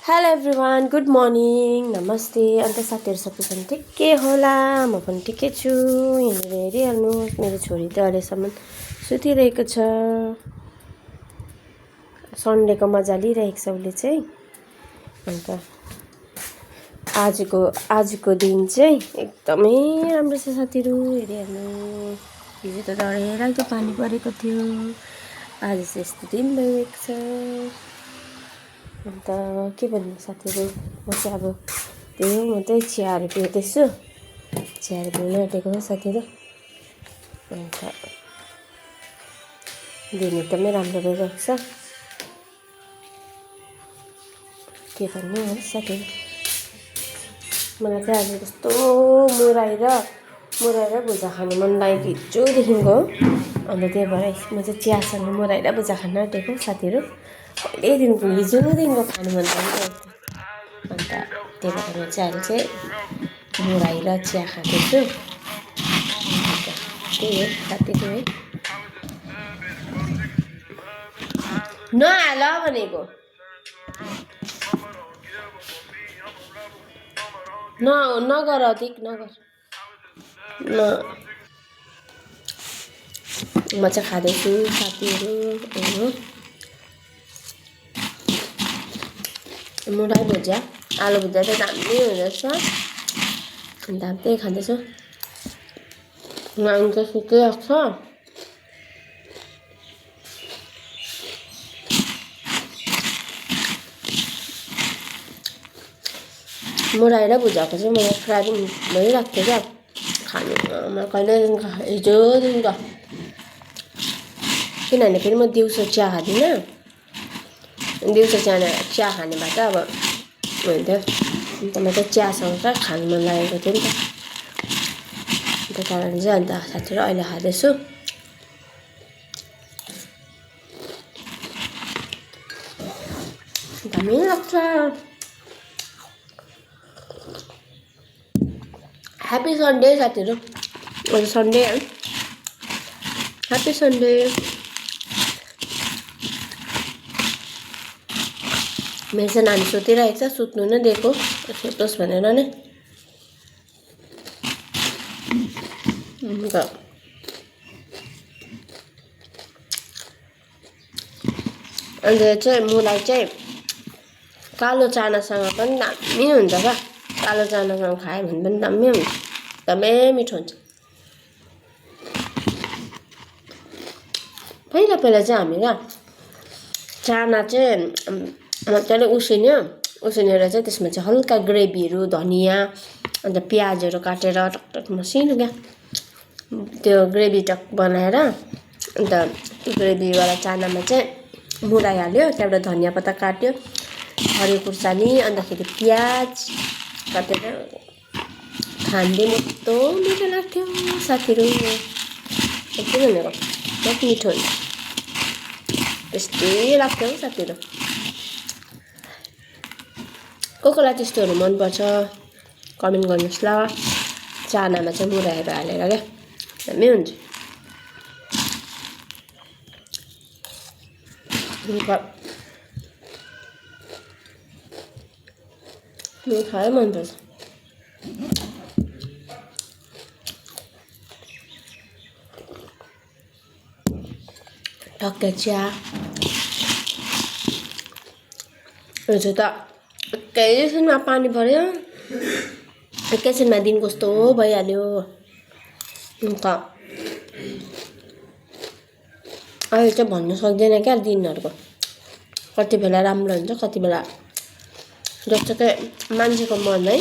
Hello everyone, good morning, नमस्ते। अन्त साथीहरू सबैजना ठिकै होला, म पनि ठिकै छु। यहाँनिर हेरिहाल्नुहोस्, मेरो छोरी त अहिलेसम्म सुतिरहेको छ। सन्डेको मजा लिइरहेको छ उसले चाहिँ। अन्त आजको दिन चाहिँ एकदमै राम्रो छ साथीहरू, हेरिहाल्नु। हिजो त डरलाग्दो पानी परेको थियो, आज चाहिँ यस्तो दिन भइरहेको छ। अन्त के भन्नु साथीहरू, म चाहिँ अब त्यही हो, म चाहिँ चियाहरू पिउँदैछु। चियाहरू पिउनु आँटेको हो साथीहरू। अन्त दिन एकदमै राम्रो भइरहेको छ। के भन्नु है साथीहरू, मलाई चाहिँ आज कस्तो मुराई र भुजा खानु मन लागेको हिजोदेखिको। अन्त त्यही भएर म चाहिँ चियासँग मुराई र भुजा खान आँटेको साथीहरू। कहिलेदेखिको हिजोदेखिको खानु मन लागिरहेको थियो। अन्त त्यही भएर म चाहिँ अहिले चाहिँ मुराई र चिया खाँदैछु। अन्त त्यही हो साथीहरू है, नहाल भनेको नगर अधिक नगर न। म चाहिँ खाँदैछु साथीहरू। मुराई भुजा, आलु भुजा चाहिँ दामी हुँदोरहेछ। अन्त त्यही खाँदैछु। नानी चाहिँ सुतिरहेको छ। मुराई र भुजाको चाहिँ मलाई क्राभिङ भइरहेको थियो क्या खानु। म कहिलेदेखिको हिजोदेखिको, किनभने फेरि म दिउँसो चिया खाँदिनँ। दिउँसो चिया खाने भए त अब हुन्थ्यो। अन्त म चाहिँ चियासँग चाहिँ खानु मन लागेको थियो नि त, त्यही कारण चाहिँ। अन्त साथीहरू अहिले खाँदैछु। दामी लाग्छ। ह्याप्पी सन्डे साथीहरू, आज सन्डे है, ह्याप्पी सन्डे। मेरो चाहिँ नानी सुतिरहेको छ, सुत्नु नै दिएको, सुतोस् भनेर नै। अन्त चाहिँ मुलाई चाहिँ कालो चानासँग पनि दामी हुन्छ क्या। कालो चानासँग खायो भने पनि दामी हुन्छ, एकदमै मिठो हुन्छ। पहिला चाहिँ हामी क्या चाना चाहिँ मजाले उसिनेर चाहिँ त्यसमा चाहिँ हल्का ग्रेभीहरू, धनियाँ अन्त प्याजहरू काटेर टकटक मसिनो क्या त्यो ग्रेभी टक बनाएर, अन्त ग्रेभीवाला चानामा चाहिँ मुराई हाल्यो, त्यहाँबाट धनियाँ पत्ता काट्यो, हरियो खुर्सानी, अन्तखेरि प्याज काटेर खाँदै कस्तो मिठो लाग्थ्यो साथीहरू। के भनेको कति मिठो हुन्छ, त्यस्तै लाग्थ्यो साथीहरू। कसलाई त्यस्तोहरू मनपर्छ कमेन्ट गर्नुहोस् ल। चानामा चाहिँ मुराईहरू हालेर क्या दामी हुन्छ। मलाई खाए मनपर्छ। टक्कै चिया। हिजो त एकैछिनमा पानी पऱ्यो, एकैछिनमा दिन कस्तो भइहाल्यो। अन्त अहिले चाहिँ भन्नु सक्दैन क्या दिनहरूको, कति बेला राम्रो हुन्छ, कति बेला जस्तो मान्छेको मन है।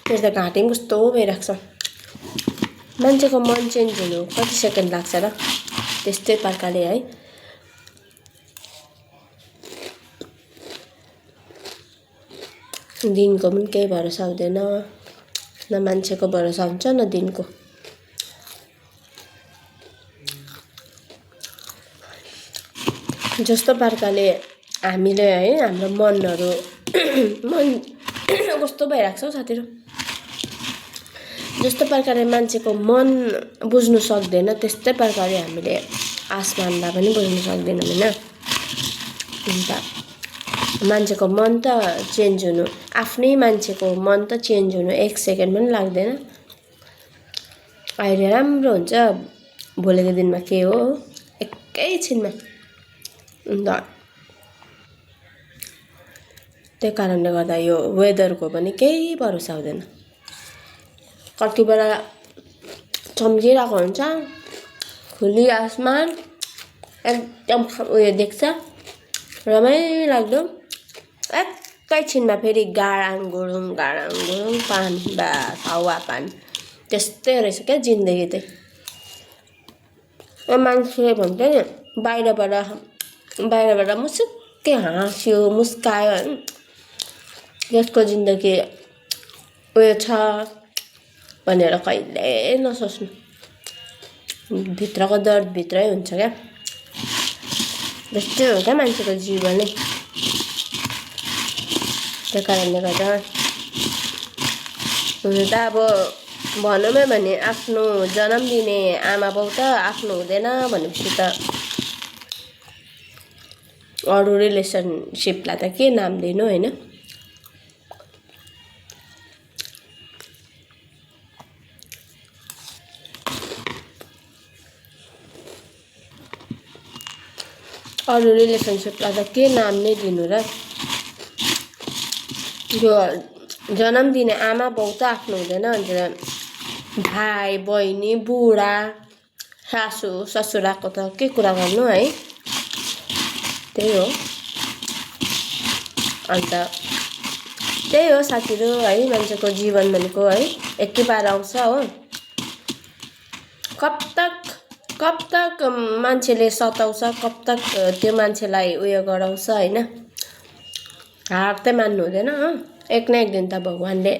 मेरो त घाँटी पनि कस्तो भइरहेको छ। मान्छेको मन चेन्ज हुनु कति सेकेन्ड लाग्छ र, त्यस्तै प्रकारले है। दिनको पनि केही भरोसा हुँदैन, न मान्छेको भरोसा हुन्छ न दिनको। जस्तो प्रकारले हामीले है, हाम्रो मनहरू मन कस्तो भइरहेको छ हौ साथीहरू। जस्तो प्रकारले मान्छेको मन बुझ्नु सक्दैन, त्यस्तै प्रकारले हामीले आसमानलाई पनि बुझ्नु सक्दैनौँ होइन। अन्त मान्छेको मन त चेन्ज हुनु, आफ्नै मान्छेको मन त चेन्ज हुनु 1 सेकेन्ड पनि लाग्दैन। अहिले राम्रो हुन्छ, भोलिको दिनमा के हो एकैछिनमा। अन्त त्यही कारणले गर्दा यो वेदरको पनि केही भरोसा हुँदैन। कति बेला चम्किरहेको हुन्छ, खुली आसमान एकदम उयो देख्छ, रमाइलो, एकैछिनमा फेरि गाडाङ गुडुङ पानी, बास हावा पानी, त्यस्तै रहेछ क्या जिन्दगी चाहिँ। मान्छे भन्छ नि बाहिरबाट मुसुक्कै हाँस्यो मुस्कायो होइन, यसको जिन्दगी उयो छ भनेर कहिले नसोच्नु, भित्रको दर्द भित्रै हुन्छ क्या। त्यस्तै हो क्या मान्छेको जीवनै। त्यो कारणले गर्दा हुन त अब भनौँ भने आफ्नो जन्म दिने आमा बाउ त आफ्नो हुँदैन भनेपछि त अरू रिलेसनसिपलाई त के नाम दिनु होइन। अरू रिलेसनसिपलाई त के नाम नै दिनु र। यो जन्म दिने आमा बाउ त आफ्नो हुँदैन भनेर भाइ बहिनी बुढा सासू ससुराको त के कुरा गर्नु है, त्यही हो। अन्त त्यही हो साथीहरू है, मान्छेको जीवन भनेको है एकैबार आउँछ हो। कब तक मान्छेले सताउँछ, कब तक त्यो मान्छेलाई उयो गराउँछ होइन, हार त मान्नु हुँदैन हो। एक न एक दिन त भगवान्ले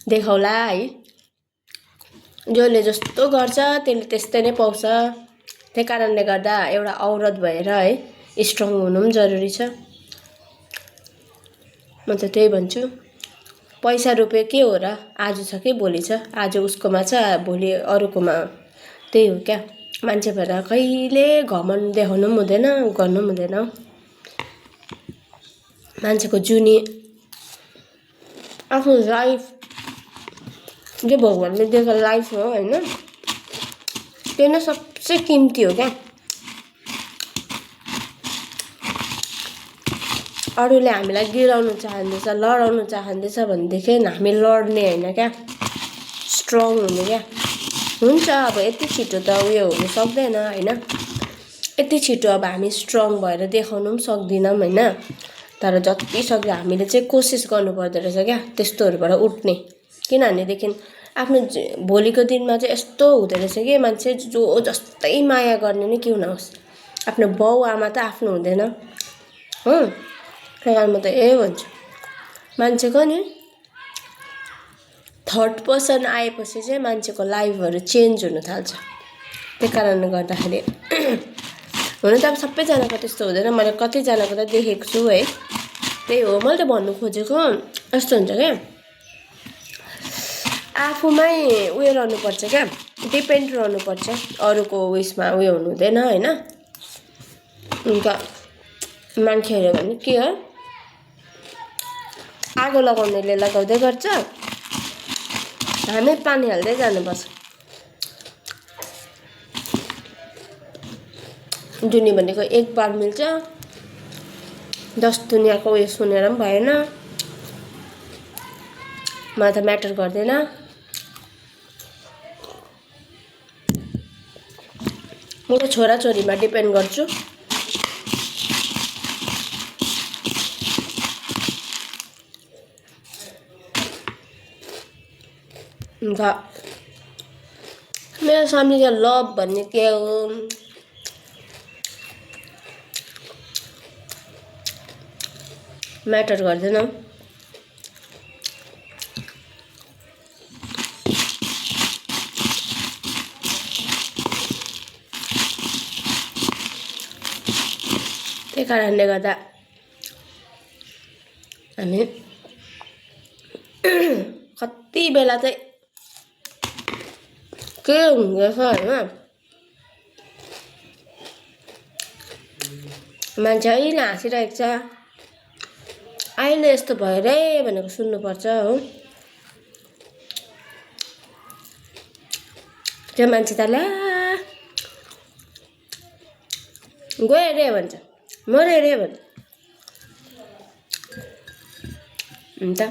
देखाउला है, जसले जस्तो गर्छ त्यसले त्यस्तै नै पाउँछ। त्यही कारणले गर्दा एउटा औरत भएर है स्ट्रङ हुनु पनि जरुरी छ। म त त्यही भन्छु, पैसा रुपियाँ के हो र, आज छ कि भोलि छ, आज उसकोमा छ भोलि अरूकोमा, त्यही हो क्या। मान्छे भएर कहिले घमण्ड देखाउनु पनि हुँदैन, गर्नु पनि हुँदैन। मान्छेको जुनी आफ्नो लाइफ जो भगवान्ले दिएको लाइफ हो होइन, त्यो नै सबसे किम्ती हो क्या। अरूले हामीलाई गिराउनु चाहँदैछ, लडाउनु चाहँदैछ भनेदेखि हामी लड्ने होइन क्या, स्ट्रङ हुने क्या। हुन्छ अब यति छिटो त उयो हुनु सक्दैन होइन, यति छिटो अब हामी स्ट्रङ भएर देखाउनु पनि सक्दैनौँ होइन, तर जति सक्दो हामीले चाहिँ कोसिस गर्नु पर्दो रहेछ क्या त्यस्तोहरूबाट उठ्ने। किनभनेदेखि आफ्नो भोलिको दिनमा चाहिँ यस्तो हुँदो रहेछ कि मान्छे जो जस्तै माया गर्ने नै के नहोस्, आफ्नो बाउ आमा त आफ्नो हुँदैन हो। त्यही कारण म त यही भन्छु, मान्छेको नि थर्ड पर्सन आएपछि चाहिँ मान्छेको लाइफहरू चेन्ज हुन थाल्छ। त्यही कारणले गर्दाखेरि हुन त अब सबैजनाको त्यस्तो हुँदैन, मैले कतिजनाको त देखेको छु है। त्यही हो मैले त भन्नु खोजेको, यस्तो हुन्छ क्या आफूमै उयो रहनुपर्छ क्या, डिपेन्ड रहनुपर्छ, अरूको उयसमा उयो हुनु हुँदैन होइन। अन्त मान्छेहरू भने के हो, आगो लगाउनेले लगाउँदै गर्छ, हामी पानी हाल्दै जानुपर्छ। जुनी भनेको एक बार मिल्छ, 10 दुनियाँको उयो सुनेर पनि भएन, मलाई त म्याटर गर्दैन। म त छोराछोरीमा डिपेन्ड गर्छु। अन्त मेरो सामने लभ भन्ने के हो, म्याटर गर्दैन। त्यही कारणले गर्दा हामी कति बेला चाहिँ के हुँदैछ होइन, मान्छे अहिले हाँसिरहेको छ, अहिले यस्तो भयो रे भनेको सुन्नुपर्छ हो। त्यो मान्छे त ला गयो रे भन्छ, मऱ्यो रे भन्छ। अन्त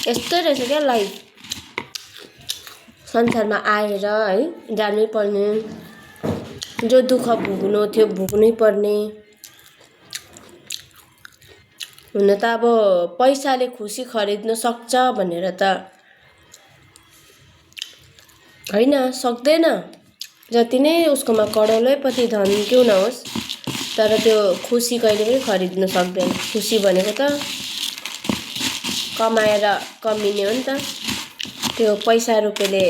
यस्तो रहेछ क्या लाइफ, संसारमा आएर है जानै पर्ने, जो दुःख भोग्नु थियो भोग्नै पर्ने। हुन त अब पैसाले खुसी खरिद्न सक्छ भनेर त होइन, सक्दैन। जति नै उसकोमा करोडैपति धन क्यों नहोस्, तर त्यो खुसी कहिले पनि खरिद्न सक्दैन। खुसी भनेको त कमाएर कमिने हो नि त, त्यो पैसा रुपियाँले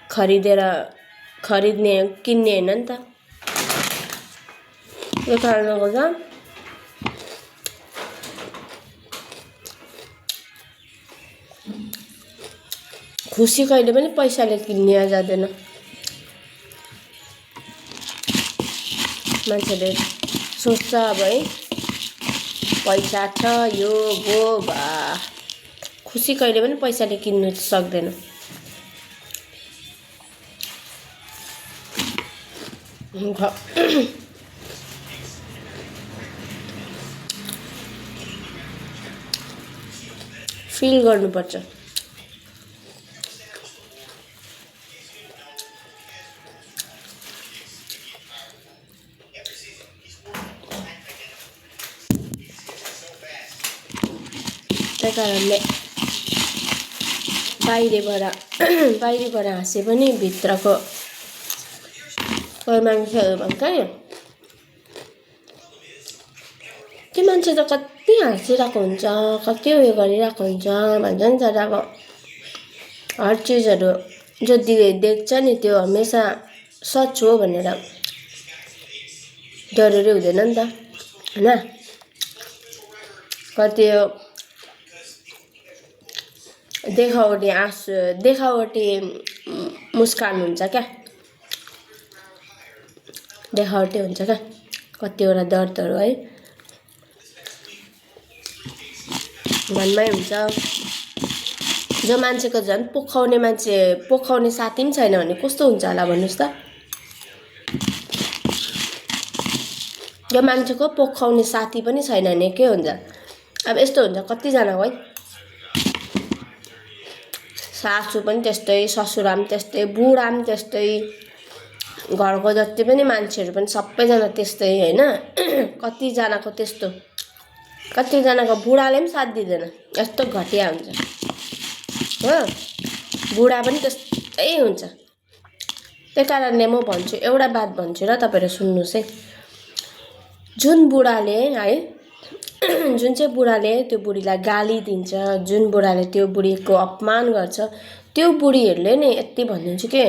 खरिद्ने किन्ने होइन नि त। यो कारणले गर्दा खुसी कहिले पनि पैसाले किन्ने जाँदैन। मान्छेले सोच्छ अब है पैसा छ यो गो बा, खुसी कहिले पनि पैसाले किन्नु सक्दैन। फिल गर्नुपर्छ। त्यही कारणले बाहिरबाट हाँसे पनि भित्रको कोही मान्छेहरू भन्छ नि, त्यो मान्छे त कति हाँसिरहेको हुन्छ, कति उयो गरिरहेको हुन्छ भन्छ नि। तर अब हर चिजहरू जो देख्छ नि त्यो हमेसा सच हो भनेर जरुरी हुँदैन नि त, होइन। कति देखावटी मुस्कान हुन्छ क्या, देखावटी हुन्छ क्या कतिवटा दर्दहरू है मनमै हुन्छ। जो मान्छेको झन् पोखाउने साथी पनि छैन भने कस्तो हुन्छ होला भन्नुहोस् त। जो मान्छेको पोखाउने साथी पनि छैन भने के हुन्छ। अब यस्तो हुन्छ कतिजनाको है, सासू पनि त्यस्तै, ससुरा पनि त्यस्तै, बुढा पनि त्यस्तै, घरको जति पनि मान्छेहरू पनि सबैजना त्यस्तै होइन। कतिजनाको त्यस्तो, कतिजनाको बुढाले पनि साथ दिँदैन, यस्तो घटिया हुन्छ हो। बुढा पनि त्यस्तै हुन्छ। त्यही कारणले म भन्छु, एउटा बात भन्छु र तपाईँहरू सुन्नुहोस् है। जुन चाहिँ बुढाले त्यो बुढीलाई गाली दिन्छ, जुन बुढाले त्यो बुढीको अपमान गर्छ, त्यो बुढीहरूले नि यति भनिदिन्छु कि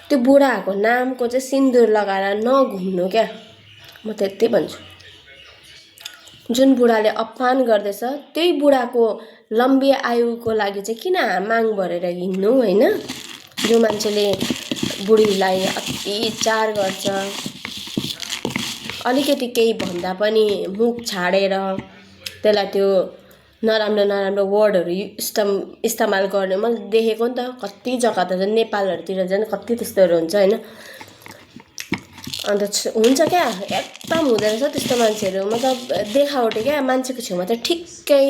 त्यो बुढाहरूको नामको चाहिँ सिन्दुर लगाएर नघुम्नु क्या, म त यति भन्छु। जुन बुढाले अपमान गर्दैछ त्यही बुढाको लम्बी आयुको लागि चाहिँ किन माग भरेर हिँड्नु होइन। जो मान्छेले बुढीलाई अत्याचार गर्छ, अलिकति केही भन्दा पनि मुख छाडेर त्यसलाई त्यो नराम्रो वर्डहरू इस्तेमाल गर्ने मैले देखेको नि त। कति जग्गा त झन् नेपालहरूतिर झन् कति त्यस्तोहरू हुन्छ होइन। अन्त हुन्छ क्या, एकदम हुँदो रहेछ त्यस्तो मान्छेहरू। मतलब देखावटी क्या, मान्छेको छेउमा त ठिक्कै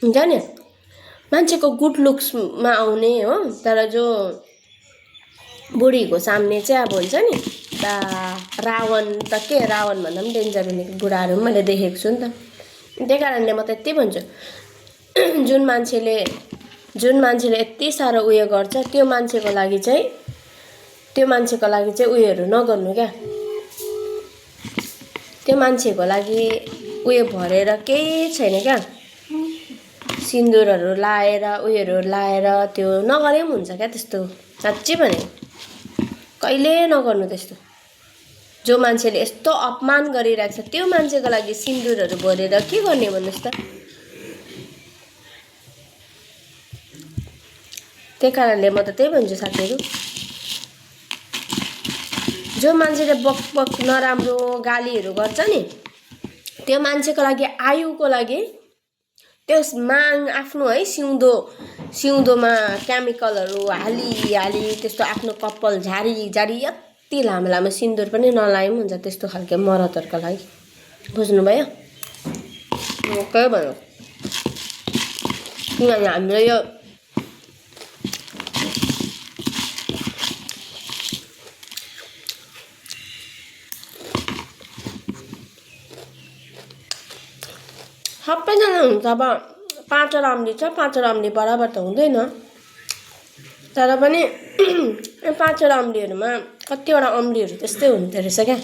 हुन्छ नि, मान्छेको गुड लुक्समा आउने हो। तर जो बुढीको सामने चाहिँ अब हुन्छ नि रावण त के, रावण भन्दा पनि डेन्जर हुने बुढाहरू पनि मैले देखेको छु नि त। त्यही कारणले म त यति भन्छु, जुन मान्छेले यति साह्रो उयो गर्छ त्यो मान्छेको लागि चाहिँ उयोहरू नगर्नु क्या। त्यो मान्छेको लागि उयो भरेर केही छैन क्या, सिन्दुरहरू लाएर उयोहरू लाएर त्यो नगरे पनि हुन्छ क्या त्यस्तो साँच्चै भने कहिले नगर्नु त्यस्तो जो मान्छेले यस्तो अपमान गरिरहेको छ त्यो मान्छेको लागि सिन्दुरहरू भरेर के गर्ने भन्नुहोस् त त्यही कारणले म त त्यही भन्छु साथीहरू जो मान्छेले बक बक नराम्रो गालीहरू गर्छ नि त्यो मान्छेको लागि आयुको लागि त्यस आफ्नो है सिउँदोमा केमिकलहरू हाली त्यस्तो आफ्नो कपाल झारी यति लामो लामो सिन्दुर पनि नलाए पनि हुन्छ त्यस्तो खालको मरदहरूको लागि बुझ्नुभयो ओके भन्नु किनभने हाम्रो यो सबैजना हुन्छ अब 5वटा अम्ली छ 5वटा अम्ली बराबर त हुँदैन तर पनि 5वटा अम्लीहरूमा कतिवटा अम्लीहरू त्यस्तै हुँदो रहेछ क्या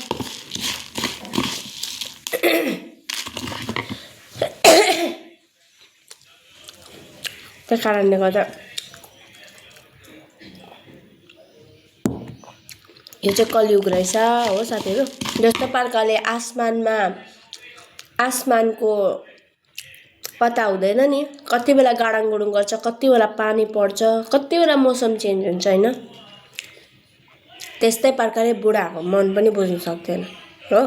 त्यही कारणले गर्दा यो चाहिँ कलियुग रहेछ हो साथीहरू जस्तो प्रकारले आसमानको पत्ता हुँदैन नि कति बेला गाडाङ गुडुङ गर्छ कति बेला पानी पर्छ कति बेला मौसम चेन्ज हुन्छ हैन त्यस्तै प्रकारले बुढाको मन पनि बुझ्न सक्दैन हो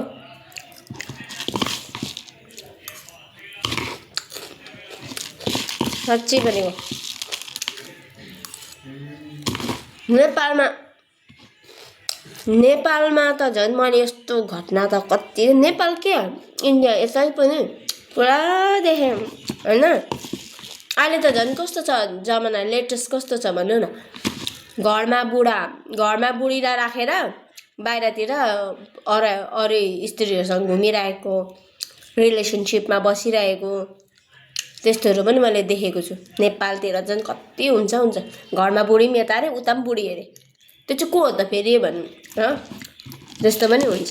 साच्चै भनेको नेपालमा त झन् मैले यस्तो घटना त कति नेपाल के इन्डिया यसै पनि पुरा देखेँ हैन अहिले त झन् कस्तो छ जमाना लेटेस्ट कस्तो छ भन्नु न घरमा बुढीलाई राखेर बाहिरतिर अरे स्त्रीहरूसँग घुमिरहेको रिलेसनशिपमा बसिरहेको त्यस्तोहरू पनि मैले देखेको छु नेपालतिर झन् कति हुन्छ घरमा बुढी पनि यता अरे उता पनि बुढी अरे त्यो चाहिँ को हो त फेरि भन्नु ह त्यस्तो पनि हुन्छ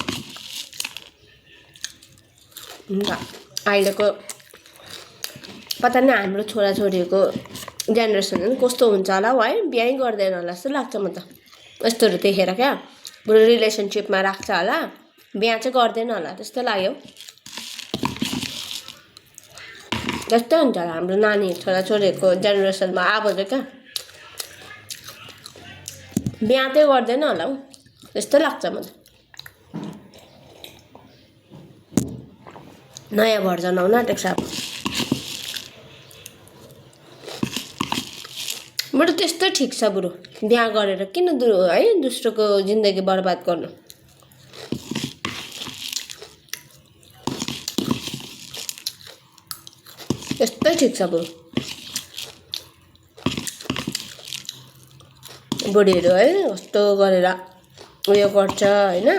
अहिलेको पता नै हाम्रो छोराछोरीको जेनेरेसन पनि कस्तो हुन्छ होला है बिहे गर्दैन होला जस्तो लाग्छ म त यस्तोहरू देखेर क्या बरु रिलेसनशिपमा राख्छ होला बिहे चाहिँ गर्दैन होला त्यस्तो लाग्यो जस्तै हुन्छ होला हाम्रो नानी छोराछोरीको जेनेरेसनमा अब चाहिँ क्या बिहे चाहिँ गर्दैन होला हौ त्यस्तो लाग्छ मलाई नयाँ भर्जन आउन आँटेको छ बरु त्यस्तो ठिक छ बरु बिहा गरेर किन है दोस्रोको जिन्दगी बर्बाद गर्नु त्यस्तै ठिक छ बरु बुढीहरू है कस्तो गरेर उयो गर्छ हैन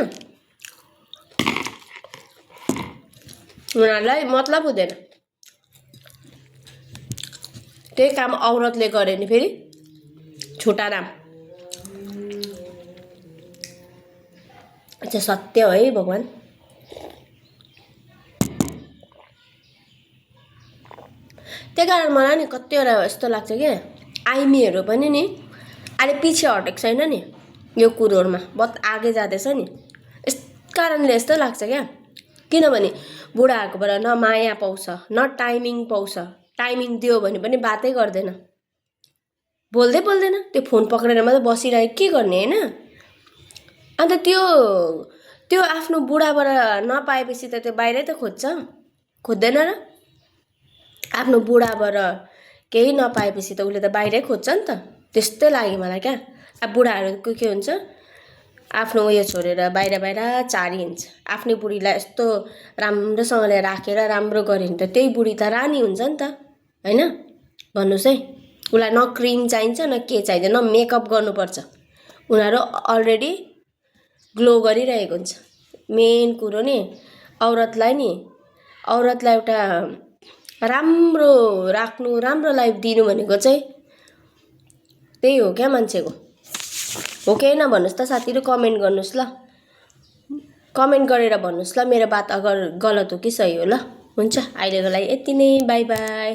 उनीहरूलाई मतलब हुँदैन त्यही काम औरतले गरे नि फेरि छुटा नाम अच्छा सत्य हो है भगवान त्यही कारण मलाई नि कतिवटा यस्तो लाग्छ कि आइमीहरू पनि नि अहिले पछि हटेको छैन नि यो कुरोमा बहुत आगे जाँदैछ नि यस कारणले यस्तो लाग्छ क्या किनभने बुढाहरूकोबाट न माया पाउँछ न टाइमिङ पाउँछ टाइमिङ दियो भने पनि बातै गर्दैन बोल्दैन त्यो फोन पक्रेर मात्रै बसिरहेको के गर्ने हैन अन्त त्यो आफ्नो बुढाबाट नपाएपछि त त्यो बाहिरै त खोज्दैन र आफ्नो बुढाबाट केही नपाएपछि त उसले त बाहिरै खोज्छ नि त त्यस्तै लाग्यो मलाई क्या अब बुढाहरूको के हुन्छ आफ्नो उयो छोडेर बाहिर चारिन्छ आफ्नै बुढीलाई यस्तो राम्रोसँगले राखेर राम्रो गऱ्यो भने त त्यही बुढी त रानी हुन्छ नि त हैन भन्नुस् है उलाई न क्रिम चाहिन्छ न के चाहिन्छ न मेकअप गर्नुपर्छ उनीहरू अलरेडी ग्लो गरिरहेको हुन्छ मेन कुरो नि औरतलाई एउटा राम्रो राख्नु राम्रो लाइफ दिनु भनेको चाहिँ त्यही हो क्या मान्छेको हो कि हैन भन्नुस् त साथीहरु कमेन्ट गर्नुस् ल कमेन्ट गरेर भन्नुस् ल मेरो बात अगर गलत हो कि सही हो ल हुन्छ अहिलेको लागि यति नै बाइ बाइ